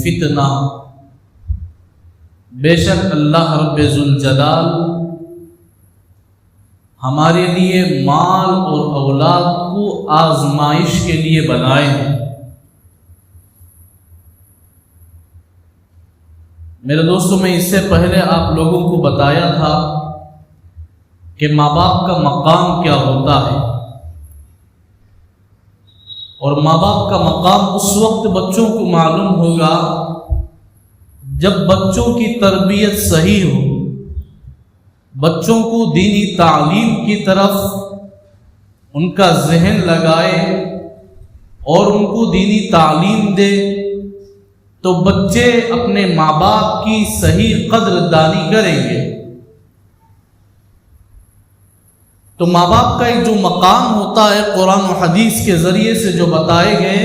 فتنہ، بے شک اللہ رب ذوالجلال ہمارے لیے مال اور اولاد کو آزمائش کے لیے بنائے ہیں۔ میرے دوستوں، میں اس سے پہلے آپ لوگوں کو بتایا تھا کہ ماں باپ کا مقام کیا ہوتا ہے، اور ماں باپ کا مقام اس وقت بچوں کو معلوم ہوگا جب بچوں کی تربیت صحیح ہو، بچوں کو دینی تعلیم کی طرف ان کا ذہن لگائے اور ان کو دینی تعلیم دے، تو بچے اپنے ماں باپ کی صحیح قدر دانی کریں گے۔ تو ماں باپ کا ایک جو مقام ہوتا ہے قرآن و حدیث کے ذریعے سے جو بتائے گئے،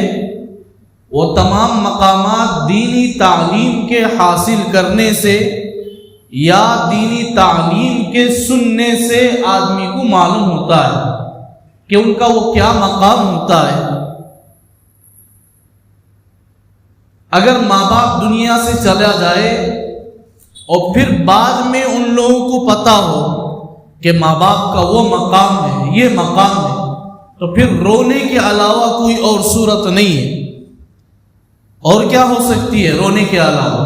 وہ تمام مقامات دینی تعلیم کے حاصل کرنے سے یا دینی تعلیم کے سننے سے آدمی کو معلوم ہوتا ہے کہ ان کا وہ کیا مقام ہوتا ہے۔ اگر ماں باپ دنیا سے چلا جائے اور پھر بعد میں ان لوگوں کو پتا ہو کہ ماں باپ کا وہ مقام ہے، یہ مقام ہے، تو پھر رونے کے علاوہ کوئی اور صورت نہیں ہے۔ اور کیا ہو سکتی ہے رونے کے علاوہ؟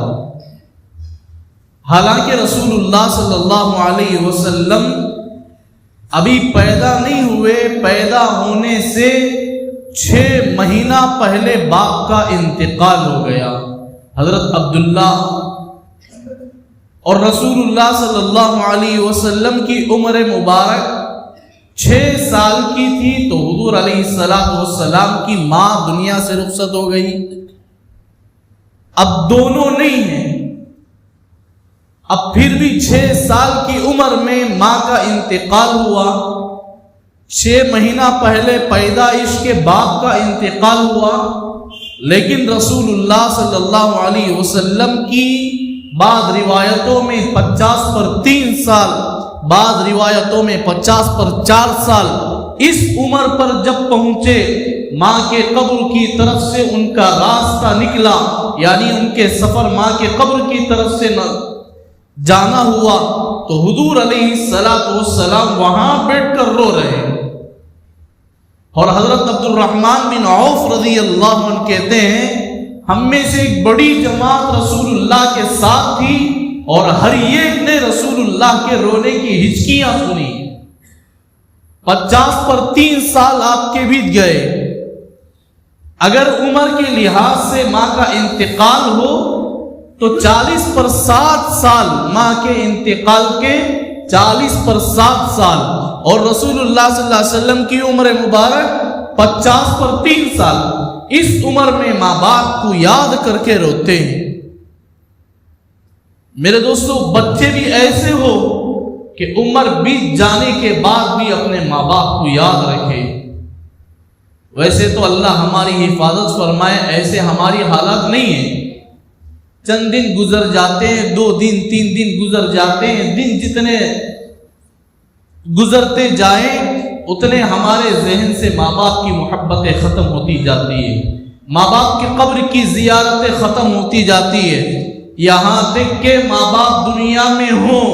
حالانکہ رسول اللہ صلی اللہ علیہ وسلم ابھی پیدا نہیں ہوئے، پیدا ہونے سے 6 مہینہ پہلے باپ کا انتقال ہو گیا، حضرت عبداللہ، اور رسول اللہ صلی اللہ علیہ وسلم کی عمر مبارک 6 سال کی تھی تو حضور علیہ السلام کی ماں دنیا سے رخصت ہو گئی۔ اب دونوں نہیں ہیں، اب پھر بھی 6 سال کی عمر میں ماں کا انتقال ہوا، 6 مہینہ پہلے پیدائش کے باپ کا انتقال ہوا، لیکن رسول اللہ صلی اللہ علیہ وسلم کی بعض روایتوں میں 50 پر 3 سال، بعض روایتوں میں 50 پر 4 سال، اس عمر پر جب پہنچے، ماں کے قبر کی طرف سے ان کا راستہ نکلا، یعنی ان کے سفر ماں کے قبر کی طرف سے جانا ہوا، تو حضور علیہ السلام وہاں بیٹھ کر رو رہے ہیں۔ اور حضرت عبد الرحمن بن عوف رضی اللہ عنہ کہتے ہیں، ہم میں سے ایک بڑی جماعت رسول اللہ کے ساتھ تھی اور ہر ایک نے رسول اللہ کے رونے کی ہچکیاں سنی۔ 50 پر 3 سال آپ کے بیت گئے، اگر عمر کے لحاظ سے ماں کا انتقال ہو تو 40 پر 7 سال، ماں کے انتقال کے 40 پر 7 سال، اور رسول اللہ صلی اللہ علیہ وسلم کی عمر مبارک 50 پر 3 سال، اس عمر میں ماں باپ کو یاد کر کے روتے ہیں۔ میرے دوستو، بچے بھی ایسے ہو کہ عمر بیت جانے کے بعد بھی اپنے ماں باپ کو یاد رکھے۔ ویسے تو اللہ ہماری حفاظت فرمائے، ایسے ہماری حالات نہیں ہے، چند دن گزر جاتے ہیں، 2 دن 3 دن گزر جاتے ہیں، دن جتنے گزرتے جائیں اتنے ہمارے ذہن سے ماں باپ کی محبتیں ختم ہوتی جاتی ہے، ماں باپ کی قبر کی زیارتیں ختم ہوتی جاتی ہے، یہاں تک کہ ماں باپ دنیا میں ہوں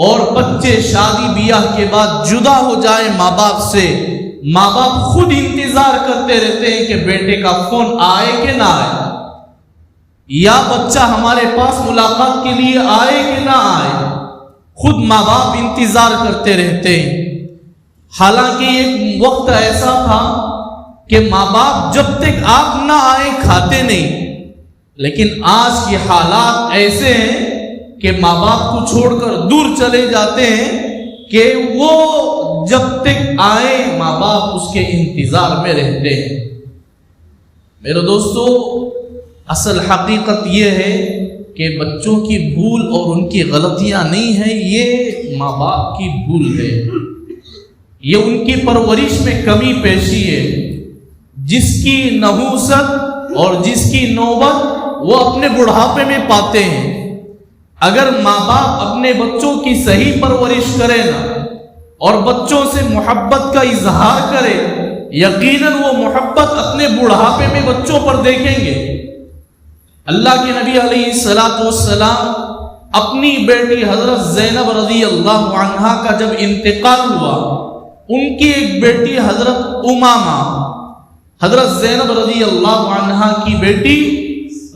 اور بچے شادی بیاہ کے بعد جدا ہو جائیں ماں باپ سے، ماں باپ خود انتظار کرتے رہتے ہیں کہ بیٹے کا فون آئے کہ نہ آئے، یا بچہ ہمارے پاس ملاقات کے لیے آئے کہ نہ آئے، خود ماں باپ انتظار کرتے رہتے ہیں۔ حالانکہ ایک وقت ایسا تھا کہ ماں باپ جب تک آپ نہ آئے کھاتے نہیں، لیکن آج کے حالات ایسے ہیں کہ ماں باپ کو چھوڑ کر دور چلے جاتے ہیں کہ وہ جب تک آئے ماں باپ اس کے انتظار میں رہتے ہیں۔ میرے دوستو، اصل حقیقت یہ ہے کہ بچوں کی بھول اور ان کی غلطیاں نہیں ہیں، یہ ماں باپ کی بھول ہے، یہ ان کی پرورش میں کمی پیشی ہے۔ جس کی نحوست اور جس کی نوبت وہ اپنے بڑھاپے میں پاتے ہیں۔ اگر ماں باپ اپنے بچوں کی صحیح پرورش کرے نا اور بچوں سے محبت کا اظہار کرے، یقیناً وہ محبت اپنے بڑھاپے میں بچوں پر دیکھیں گے۔ اللہ کے نبی علیہ السلام اپنی بیٹی حضرت زینب رضی اللہ عنہا کا جب انتقال ہوا، ان کی ایک بیٹی حضرت امامہ، حضرت زینب رضی اللہ عنہا کی بیٹی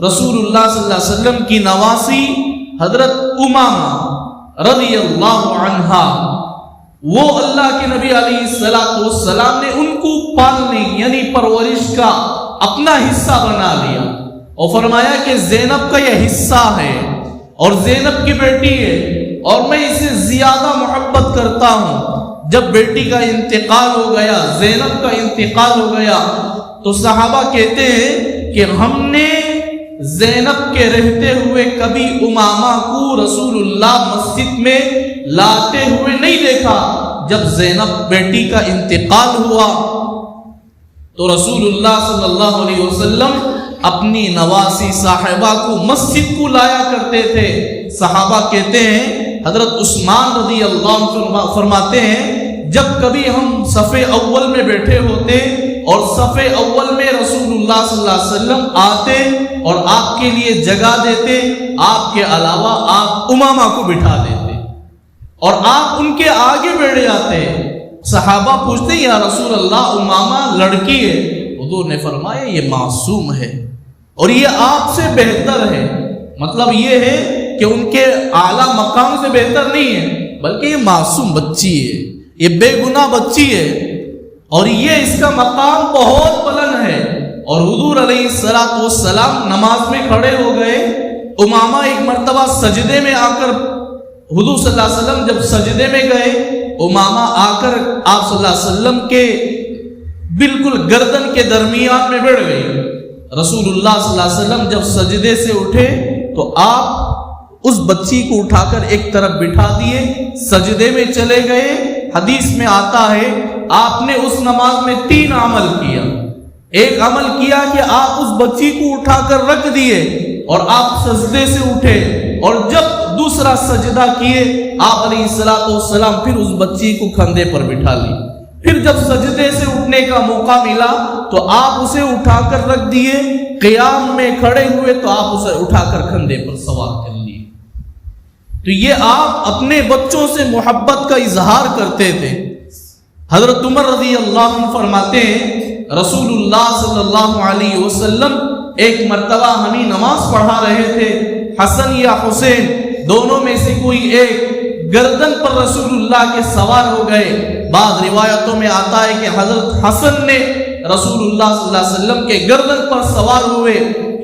رسول اللہ صلی اللہ علیہ وسلم کی نواسی حضرت امامہ رضی اللہ عنہا، وہ اللہ کے نبی علیہ السلام نے ان کو پالنے یعنی پرورش کا اپنا حصہ بنا لیا اور فرمایا کہ زینب کا یہ حصہ ہے اور زینب کی بیٹی ہے اور میں اسے زیادہ محبت کرتا ہوں۔ جب بیٹی کا انتقال ہو گیا، زینب کا انتقال ہو گیا، تو صحابہ کہتے ہیں کہ ہم نے زینب کے رہتے ہوئے کبھی امامہ کو رسول اللہ مسجد میں لاتے ہوئے نہیں دیکھا۔ جب زینب بیٹی کا انتقال ہوا تو رسول اللہ صلی اللہ علیہ وسلم اپنی نواسی صاحبہ کو مسجد کو لایا کرتے تھے۔ صحابہ کہتے ہیں، حضرت عثمان رضی اللہ عنہ فرماتے ہیں، جب کبھی ہم صف اول میں بیٹھے ہوتے اور صف اول میں رسول اللہ صلی اللہ علیہ وسلم آتے اور آپ کے لیے جگہ دیتے، آپ کے علاوہ آپ امامہ کو بٹھا دیتے اور آپ ان کے آگے بیٹھ جاتے۔ صحابہ پوچھتے ہیں، یا رسول اللہ امامہ لڑکی ہے؟ حضور نے فرمایا یہ معصوم ہے اور یہ آپ سے بہتر ہے۔ مطلب یہ ہے کہ ان کے اعلیٰ مقام سے بہتر نہیں ہے، بلکہ یہ معصوم بچی ہے، یہ بے گناہ بچی ہے اور یہ اس کا مقام بہت بلند ہے۔ اور حضور علیہ السلام نماز میں کھڑے ہو گئے۔ امامہ ایک مرتبہ سجدے میں آ کر، حضور صلی اللہ علیہ وسلم جب سجدے میں گئے، امامہ آ کر آپ صلی اللہ علیہ وسلم کے بالکل گردن کے درمیان میں بیٹھ گئی۔ رسول اللہ صلی اللہ علیہ وسلم جب سجدے سے اٹھے تو آپ اس بچی کو اٹھا کر ایک طرف بٹھا دیے، سجدے میں چلے گئے۔ حدیث میں آتا ہے آپ نے اس نماز میں 3 عمل کیا۔ ایک عمل کیا کہ آپ اس بچی کو اٹھا کر رکھ دیے اور آپ سجدے سے اٹھے، اور جب دوسرا سجدہ کیے آپ علیہ السلام پھر اس بچی کو کندھے پر بٹھا لی۔ پھر جب سجدے سے اٹھنے کا موقع ملا تو آپ اسے اٹھا کر رکھ دیے، قیام میں کھڑے ہوئے تو آپ اسے اٹھا کر کندھے پر سوار کر لیے۔ تو یہ آپ اپنے بچوں سے محبت کا اظہار کرتے تھے۔ حضرت عمر رضی اللہ عنہ فرماتے ہیں، رسول اللہ صلی اللہ علیہ وسلم ایک مرتبہ ہمیں نماز پڑھا رہے تھے، حسن یا حسین دونوں میں سے کوئی ایک گردن پر رسول اللہ کے سوار ہو گئے۔ بعض روایتوں میں آتا ہے کہ حضرت حسن نے رسول اللہ صلی اللہ علیہ وسلم کے گردن پر سوار ہوئے،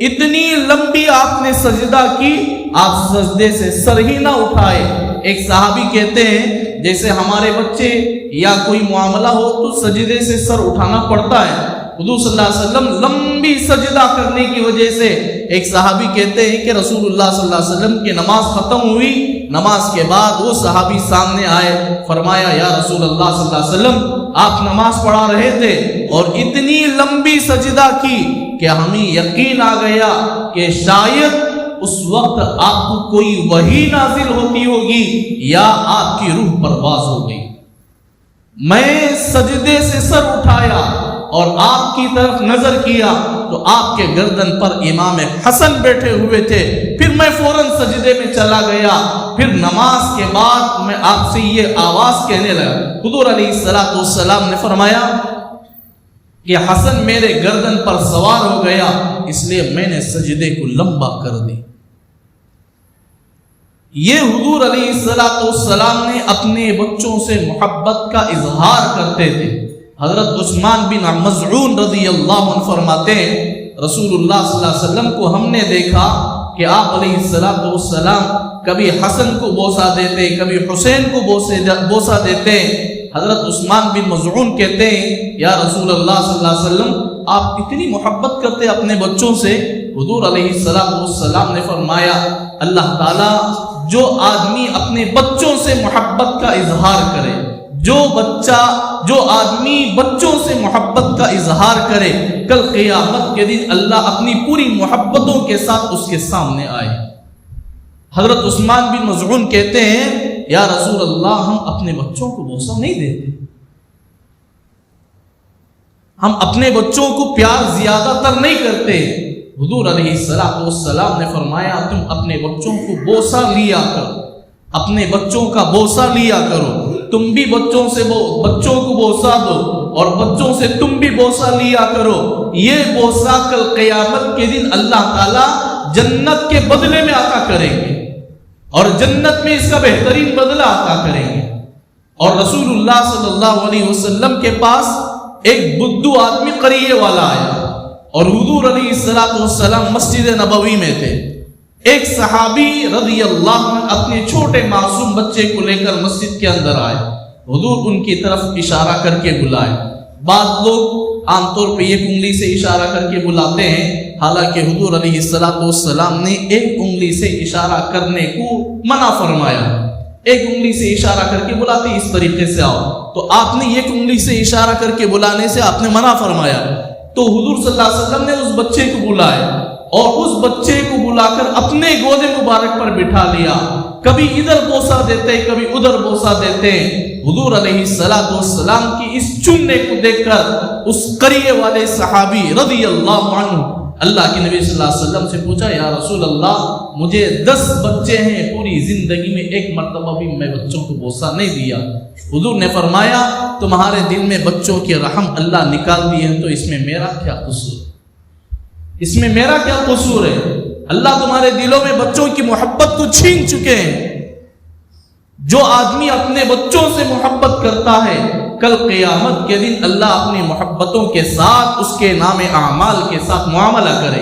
اتنی لمبی آپ نے سجدہ کی، آپ سجدے سے سر ہی نہ اٹھائے۔ ایک صحابی کہتے ہیں جیسے ہمارے بچے یا کوئی معاملہ ہو تو سجدے سے سر اٹھانا پڑتا ہے، حضور صلی اللہ علیہ وسلم لمبی سجدہ کرنے کی وجہ سے ایک صحابی کہتے ہیں کہ رسول اللہ صلی اللہ علیہ وسلم کی نماز ختم ہوئی، نماز کے بعد وہ صحابی سامنے آئے، فرمایا یا رسول اللہ صلی اللہ علیہ وسلم آپ نماز پڑھا رہے تھے اور اتنی لمبی سجدہ کی کہ ہمیں یقین آ گیا کہ شاید اس وقت آپ کو کوئی وحی نازل ہوتی ہوگی یا آپ کی روح پرواز ہو گئی۔ میں سجدے سے سر اٹھایا اور آپ کی طرف نظر کیا تو آپ کے گردن پر امام حسن بیٹھے ہوئے تھے، پھر میں فوراً سجدے میں چلا گیا۔ پھر نماز کے بعد میں آپ سے یہ آواز کہنے لگا، حضور علیہ السلام نے فرمایا کہ حسن میرے گردن پر سوار ہو گیا، اس لیے میں نے سجدے کو لمبا کر دی۔ یہ حضور علیہ السلام نے اپنے بچوں سے محبت کا اظہار کرتے تھے۔ حضرت عثمان بن مظعون رضی اللہ عنہ فرماتے ہیں، رسول اللہ صلی اللہ علیہ وسلم کو ہم نے دیکھا کہ آپ علیہ السلام کبھی حسن کو بوسہ دیتے، کبھی حسین کو بوسہ دیتے۔ حضرت عثمان بن مظعون کہتے ہیں، یا رسول اللہ صلی اللہ علیہ وسلم آپ اتنی محبت کرتے اپنے بچوں سے؟ حضور علیہ السلام نے فرمایا، اللہ تعالیٰ جو آدمی اپنے بچوں سے محبت کا اظہار کرے، جو آدمی بچوں سے محبت کا اظہار کرے، کل قیامت کے دن اللہ اپنی پوری محبتوں کے ساتھ اس کے سامنے آئے۔ حضرت عثمان بن مظعون کہتے ہیں، یا رسول اللہ ہم اپنے بچوں کو بوسہ نہیں دیتے، ہم اپنے بچوں کو پیار زیادہ تر نہیں کرتے، حضور علیہ السلام نے فرمایا تم اپنے بچوں کو بوسہ لیا کرو، اپنے بچوں کا بوسہ لیا کرو، تم بھی بچوں کو بوسہ دو اور بچوں سے تم بھی بوسہ لیا کرو۔ یہ بوسہ کل قیامت کے دن اللہ تعالیٰ جنت کے بدلے میں عطا کریں گے اور جنت میں اس کا بہترین بدلہ عطا کریں گے۔ اور رسول اللہ صلی اللہ علیہ وسلم کے پاس ایک بدو آدمی قریے والا آیا اور حضور علیہ السلام مسجد نبوی میں تھے۔ ایک صحابی رضی اللہ عنہ اپنے چھوٹے معصوم بچے کو لے کر مسجد کے اندر آئے، حضور ان کی طرف اشارہ کر کے بلائے۔ بعض لوگ عام طور پہ ایک انگلی سے اشارہ کر کے بلاتے ہیں، حالانکہ حضور علیہ السلام نے ایک انگلی سے اشارہ کرنے کو منع فرمایا۔ ایک انگلی سے اشارہ کر کے بلاتے اس طریقے سے آؤ، تو آپ نے ایک انگلی سے اشارہ کر کے بلانے سے آپ نے منع فرمایا۔ تو حضور صلی اللہ علیہ وسلم نے اس بچے کو بلائے اور اس بچے کو بلا کر اپنے گود مبارک پر بٹھا لیا، کبھی ادھر بوسہ دیتے کبھی ادھر بوسہ دیتے۔ حضور علیہ السلام کی اس چننے کو دیکھ کر اس قریے والے صحابی رضی اللہ عنہ اللہ کے نبی صلی اللہ علیہ وسلم سے پوچھا، یا رسول اللہ مجھے 10 بچے ہیں، پوری زندگی میں ایک مرتبہ بھی میں بچوں کو بوسہ نہیں دیا۔ حضور نے فرمایا تمہارے دل میں بچوں کی رحم اللہ نکال دی ہے، تو اس میں میرا کیا قصور؟ اس میں میرا کیا قصور ہے؟ اللہ تمہارے دلوں میں بچوں کی محبت کو چھین چکے ہیں۔ جو آدمی اپنے بچوں سے محبت کرتا ہے کل قیامت کے دن اللہ اپنی محبتوں کے ساتھ اس کے نام اعمال کے ساتھ معاملہ کرے۔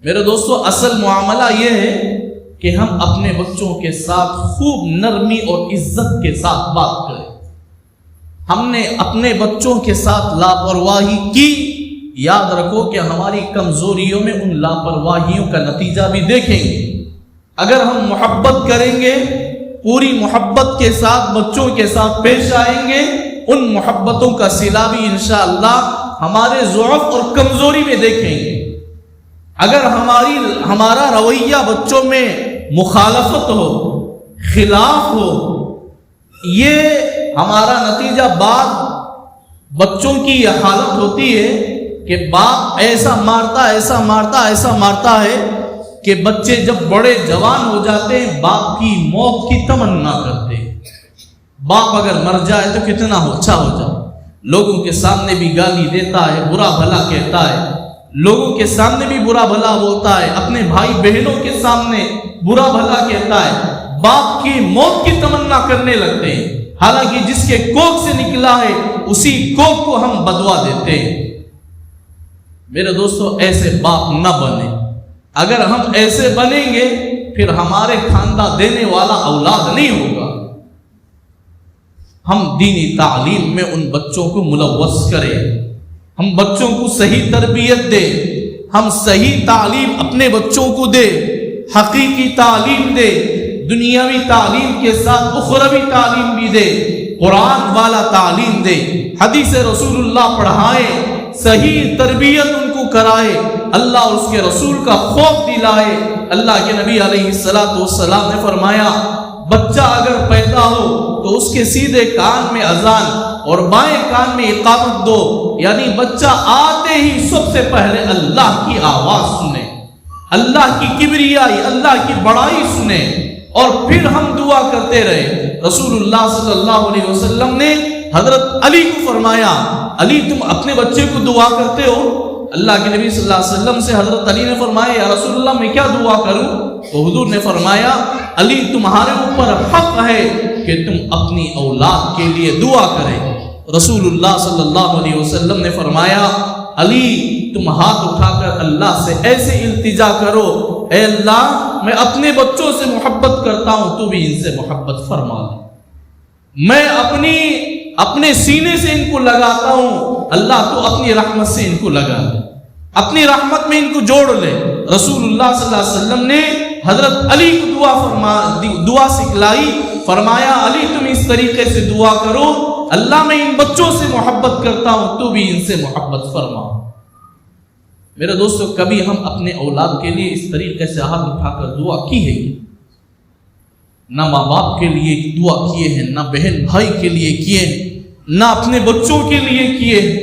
میرے دوستو اصل معاملہ یہ ہے کہ ہم اپنے بچوں کے ساتھ خوب نرمی اور عزت کے ساتھ بات کریں۔ ہم نے اپنے بچوں کے ساتھ لاپرواہی کی، یاد رکھو کہ ہماری کمزوریوں میں ان لاپرواہیوں کا نتیجہ بھی دیکھیں گے۔ اگر ہم محبت کریں گے، پوری محبت کے ساتھ بچوں کے ساتھ پیش آئیں گے، ان محبتوں کا صلہ بھی انشاءاللہ ہمارے ضعف اور کمزوری میں دیکھیں گے۔ اگر ہمارا رویہ بچوں میں مخالفت ہو، خلاف ہو، یہ ہمارا نتیجہ بعد بچوں کی یہ حالت ہوتی ہے کہ باپ ایسا مارتا ہے کہ بچے جب بڑے جوان ہو جاتے ہیں باپ کی موت کی تمنا کرتے ہیں۔ باپ اگر مر جائے تو کتنا اچھا ہو جائے، لوگوں کے سامنے بھی گالی دیتا ہے، برا بھلا کہتا ہے، لوگوں کے سامنے بھی برا بھلا بولتا ہے، اپنے بھائی بہنوں کے سامنے برا بھلا کہتا ہے، باپ کی موت کی تمنا کرنے لگتے ہیں، حالانکہ جس کے کوکھ سے نکلا ہے اسی کوکھ کو ہم بدوا دیتے ہیں۔ میرے دوستو ایسے باپ نہ بنے۔ اگر ہم ایسے بنیں گے پھر ہمارے خاندان دینے والا اولاد نہیں ہوگا۔ ہم دینی تعلیم میں ان بچوں کو ملوث کریں، ہم بچوں کو صحیح تربیت دیں، ہم صحیح تعلیم اپنے بچوں کو دیں، حقیقی تعلیم دیں، دنیاوی تعلیم کے ساتھ اخروی تعلیم بھی دیں، قرآن والا تعلیم دیں، حدیث رسول اللہ پڑھائیں، صحیح تربیت ان کو کرائے، اللہ اور اس کے رسول کا خوف دلائے۔ اللہ کے نبی علیہ السلام نے فرمایا بچہ اگر پیدا ہو تو اس کے سیدھے کان میں اذان اور بائیں کان میں اقامت دو، یعنی بچہ آتے ہی سب سے پہلے اللہ کی آواز سنے، اللہ کی کبریائی، اللہ کی بڑائی سنے، اور پھر ہم دعا کرتے رہے۔ رسول اللہ صلی اللہ علیہ وسلم نے حضرت علی کو فرمایا علی تم اپنے بچے کو دعا کرتے ہو؟ اللہ کے نبی صلی اللہ علیہ وسلم سے حضرت علی نے فرمایا یا رسول اللہ میں کیا دعا کروں؟ تو حضور نے فرمایا علی تمہارے اوپر حق ہے کہ تم اپنی اولاد کے لیے دعا کریں۔ رسول اللہ صلی اللہ علیہ وسلم نے فرمایا علی تم ہاتھ اٹھا کر اللہ سے ایسے التجا کرو اے اللہ میں اپنے بچوں سے محبت کرتا ہوں تو بھی ان سے محبت فرما لے، میں اپنے سینے سے ان کو لگاتا ہوں، اللہ تو اپنی رحمت سے ان کو لگا لے، اپنی رحمت میں ان کو جوڑ لے۔ رسول اللہ صلی اللہ علیہ وسلم نے حضرت علی کو دعا سکھلائی، فرمایا علی تم اس طریقے سے دعا کرو اللہ میں ان بچوں سے محبت کرتا ہوں تو بھی ان سے محبت فرما۔ میرے دوستو کبھی ہم اپنے اولاد کے لیے اس طریقے سے ہاتھ اٹھا کر دعا کی ہے؟ نہ ماں باپ کے لیے دعا کیے ہیں، نہ بہن بھائی کے لیے کیے ہیں، نہ اپنے بچوں کے لیے کیے ہیں۔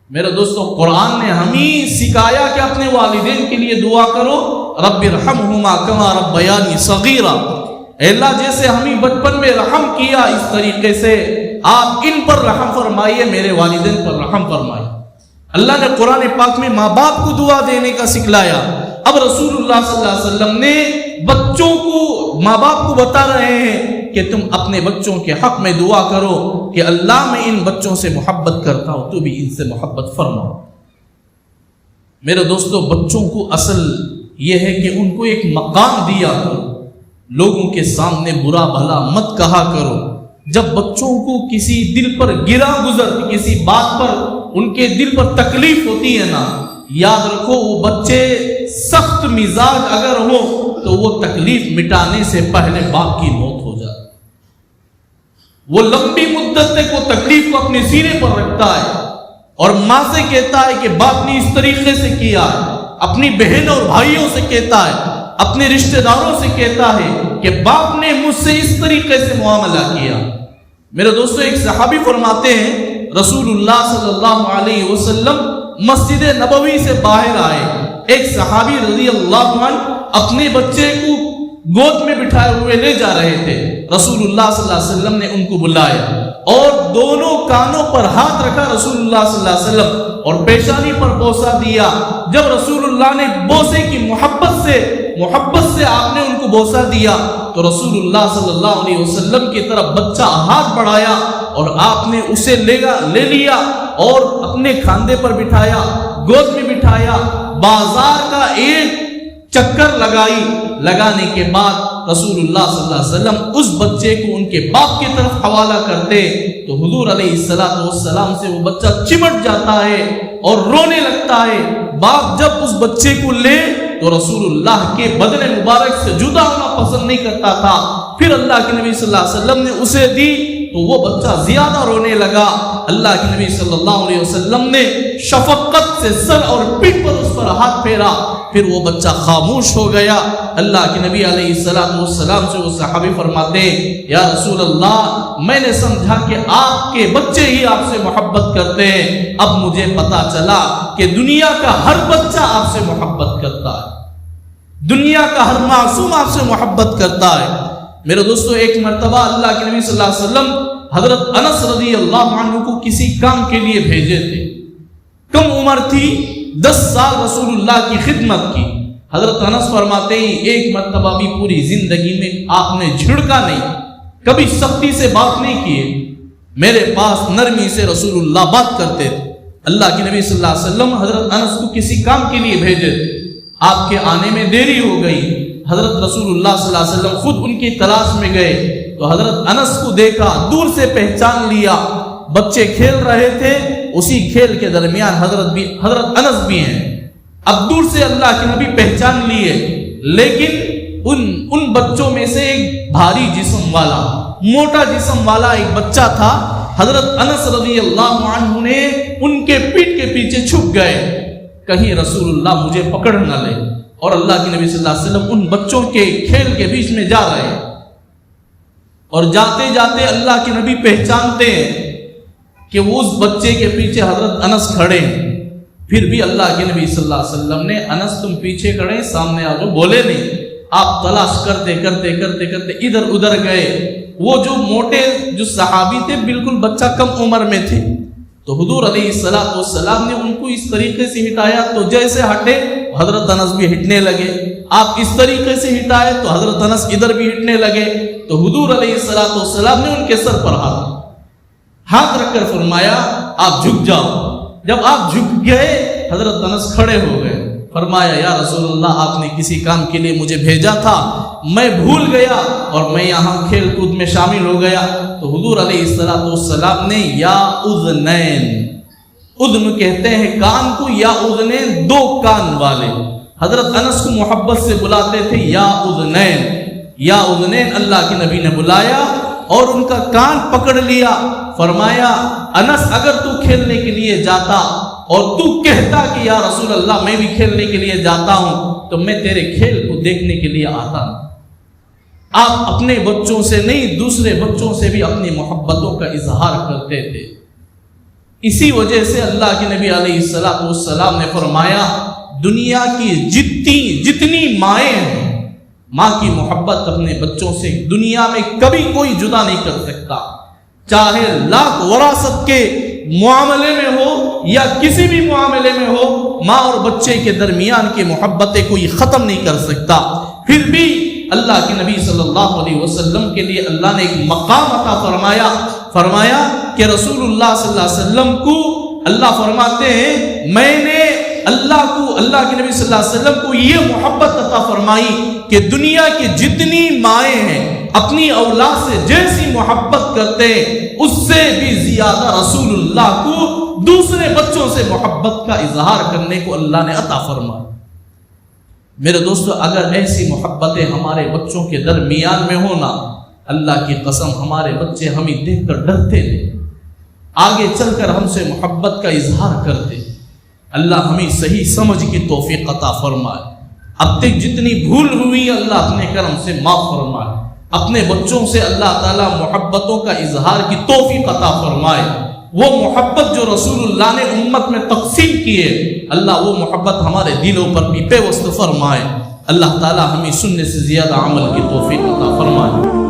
میرے دوستو قرآن نے ہمیں سکھایا کہ اپنے والدین کے لیے دعا کرو، رب ارحمہما کما ربیانی صغیرا، اے اللہ جیسے ہمیں بچپن میں رحم کیا اس طریقے سے آپ ان پر رحم فرمائیے، میرے والدین پر رحم فرمائیے۔ اللہ نے قرآن پاک میں ماں باپ کو دعا دینے کا سکھلایا۔ اب رسول اللہ صلی اللہ علیہ وسلم نے بچوں کو، ماں باپ کو بتا رہے ہیں کہ تم اپنے بچوں کے حق میں دعا کرو کہ اللہ میں ان بچوں سے محبت کرتا ہوں، تو بھی ان سے محبت فرما۔ میرے دوستو بچوں کو اصل یہ ہے کہ ان کو ایک مقام دیا کرو، لوگوں کے سامنے برا بھلا مت کہا کرو۔ جب بچوں کو کسی دل پر گرا گزر، کسی بات پر ان کے دل پر تکلیف ہوتی ہے نا، یاد رکھو وہ بچے سخت مزاج اگر ہو تو وہ تکلیف مٹانے سے پہلے باپ کی موت ہو جائے، وہ لمبی مدت تک وہ تکلیف کو اپنے سینے پر رکھتا ہے اور ماں سے کہتا ہے کہ باپ نے اس طریقے سے کیا ہے، اپنی بہن اور بھائیوں سے کہتا ہے، اپنے رشتہ داروں سے کہتا ہے کہ باپ نے مجھ سے اس طریقے سے معاملہ کیا۔ میرے دوستو ایک صحابی فرماتے ہیں رسول اللہ صلی اللہ علیہ وسلم مسجد نبوی سے باہر آئے، ایک صحابی رضی اللہ عنہ اپنے بچے کو گود میں بٹھائے ہوئے لے جا رہے تھے۔ رسول اللہ صلی اللہ علیہ وسلم نے ان کو بلایا اور دونوں کانوں پر ہاتھ رکھا رسول اللہ صلی اللہ علیہ وسلم اور پیشانی پر بوسہ دیا۔ جب رسول اللہ نے بوسے کی محبت سے آپ نے ان کو بوسہ دیا تو رسول اللہ صلی اللہ علیہ وسلم کی طرف بچہ ہاتھ بڑھایا اور آپ نے اسے لے لیا اور اپنے کھاندے پر بٹھایا، گود میں بٹھایا، بازار کا ایک چکر لگانے کے بعد رسول اللہ صلی اللہ علیہ وسلم اس بچے کو ان کے باپ کی طرف حوالہ کرتے تو حضور علیہ السلام سے وہ بچہ چمٹ جاتا ہے اور رونے لگتا ہے۔ باپ جب اس بچے کو لے تو رسول اللہ کے بدن مبارک سے جدا ہونا پسند نہیں کرتا تھا، پھر اللہ کے نبی صلی اللہ علیہ وسلم نے اسے دی تو وہ بچہ زیادہ رونے لگا۔ اللہ کے نبی صلی اللہ علیہ وسلم نے شفقت سے سر اور پیٹھ پر اس پر ہاتھ پھیرا، پھر وہ بچہ خاموش ہو گیا۔ اللہ کے نبی علیہ السلام سے وہ صحابی فرماتے ہیں یا رسول اللہ میں نے سمجھا کہ آپ کے بچے ہی آپ سے محبت کرتے ہیں، اب مجھے پتا چلا کہ دنیا کا ہر بچہ آپ سے محبت کرتا ہے، دنیا کا ہر معصوم آپ سے محبت کرتا ہے۔ میرے دوستو ایک مرتبہ اللہ کے نبی صلی اللہ علیہ وسلم حضرت انس رضی اللہ عنہ کو کسی کام کے لیے بھیجے تھے، کم عمر تھی، 10 سال رسول اللہ کی خدمت کی۔ حضرت انس فرماتے ہیں ایک مرتبہ بھی پوری زندگی میں آپ نے جھڑکا نہیں، کبھی سختی سے بات نہیں کیے، میرے پاس نرمی سے رسول اللہ بات کرتے تھے۔ اللہ کے نبی صلی اللہ علیہ وسلم حضرت انس کو کسی کام کے لیے بھیجے تھے، آپ کے آنے میں دیری ہو گئی، حضرت رسول اللہ صلی اللہ علیہ وسلم خود ان کی تلاش میں گئے تو حضرت انس کو دیکھا، دور سے پہچان لیا، بچے کھیل رہے تھے، اسی کھیل کے درمیان حضرت انس بھی ہیں۔ اب دور سے اللہ کے نبی پہچان لیے، لیکن ان بچوں میں سے ایک بھاری جسم والا، موٹا جسم والا ایک بچہ تھا۔ حضرت انس رضی اللہ عنہ نے ان کے پیٹھ کے پیچھے چھپ گئے، کہیں رسول اللہ مجھے پکڑ نہ لے، اور اللہ کے نبی صلی اللہ علیہ وسلم ان بچوں کے کھیل کے بیچ میں جا رہے ہیں اور جاتے جاتے اللہ کے نبی پہچانتے ہیں کہ وہ اس بچے کے پیچھے حضرت انس کھڑے ہیں، پھر بھی اللہ کے نبی صلی اللہ علیہ وسلم نے انس تم پیچھے کھڑے سامنے آ جاؤ بولے نہیں۔ آپ تلاش کرتے ادھر ادھر گئے، وہ جو موٹے جو صحابی تھے بالکل بچہ کم عمر میں تھے، تو حضور علیہ السلام نے ان کو اس طریقے سے ہٹایا تو جیسے ہٹے حضرت انس بھی ہٹنے لگے، آپ اس طریقے سے ہٹائے تو حضرت انس ادھر بھی ہٹنے لگے، تو حضور علیہ السلام نے ان کے سر پر ہاتھ رکھ کر فرمایا آپ جھک جاؤ۔ جب آپ جھک گئے حضرت انس کھڑے ہو گئے، فرمایا یا رسول اللہ آپ نے کسی کام کے لیے مجھے بھیجا تھا، میں بھول گیا اور میں یہاں کھیل کود میں شامل ہو گیا۔ تو حضور علیہ السلام نے یا اذنین، اذن کہتے ہیں کان کو، یا اذنین دو کان والے، حضرت انس کو محبت سے بلاتے تھے یا اذنین، یا اذنین اللہ کے نبی نے بلایا اور ان کا کان پکڑ لیا، فرمایا انس اگر تو کھیلنے کے لیے جاتا اور تو کہتا کہ یا رسول اللہ میں بھی کھیلنے کے لیے جاتا ہوں تو میں تیرے کھیل کو دیکھنے کے لیے آتا ہوں۔ آپ اپنے بچوں سے نہیں دوسرے بچوں سے بھی اپنی محبتوں کا اظہار کرتے تھے۔ اسی وجہ سے اللہ کے نبی علیہ السلام نے فرمایا دنیا کی جتنی مائیں ہیں، ماں کی محبت اپنے بچوں سے دنیا میں کبھی کوئی جدا نہیں کر سکتا، چاہے لاکھ وراثت کے معاملے میں ہو یا کسی بھی معاملے میں ہو، ماں اور بچے کے درمیان کی محبتیں کوئی ختم نہیں کر سکتا۔ پھر بھی اللہ کے نبی صلی اللہ علیہ وسلم کے لیے اللہ نے ایک مقام عطا فرمایا کہ رسول اللہ صلی اللہ علیہ وسلم کو اللہ فرماتے ہیں میں نے اللہ کے نبی صلی اللہ علیہ وسلم کو یہ محبت عطا فرمائی کہ دنیا کی جتنی مائیں ہیں اپنی اولاد سے جیسی محبت کرتے ہیں اس سے بھی زیادہ رسول اللہ کو دوسرے بچوں سے محبت کا اظہار کرنے کو اللہ نے عطا فرمایا۔ میرے دوستو، اگر ایسی محبتیں ہمارے بچوں کے درمیان میں ہونا، اللہ کی قسم ہمارے بچے ہمیں دیکھ کر ڈرتے تھے، آگے چل کر ہم سے محبت کا اظہار کرتے۔ اللہ ہمیں صحیح سمجھ کی توفیق عطا فرمائے۔ اب تک جتنی بھول ہوئی اللہ اپنے کرم سے معاف فرمائے، اپنے بچوں سے اللہ تعالیٰ محبتوں کا اظہار کی توفیق عطا فرمائے۔ وہ محبت جو رسول اللہ نے امت میں تقسیم کی ہے، اللہ وہ محبت ہمارے دلوں پر بھی پیوست فرمائے۔ اللہ تعالیٰ ہمیں سننے سے زیادہ عمل کی توفیق عطا فرمائے۔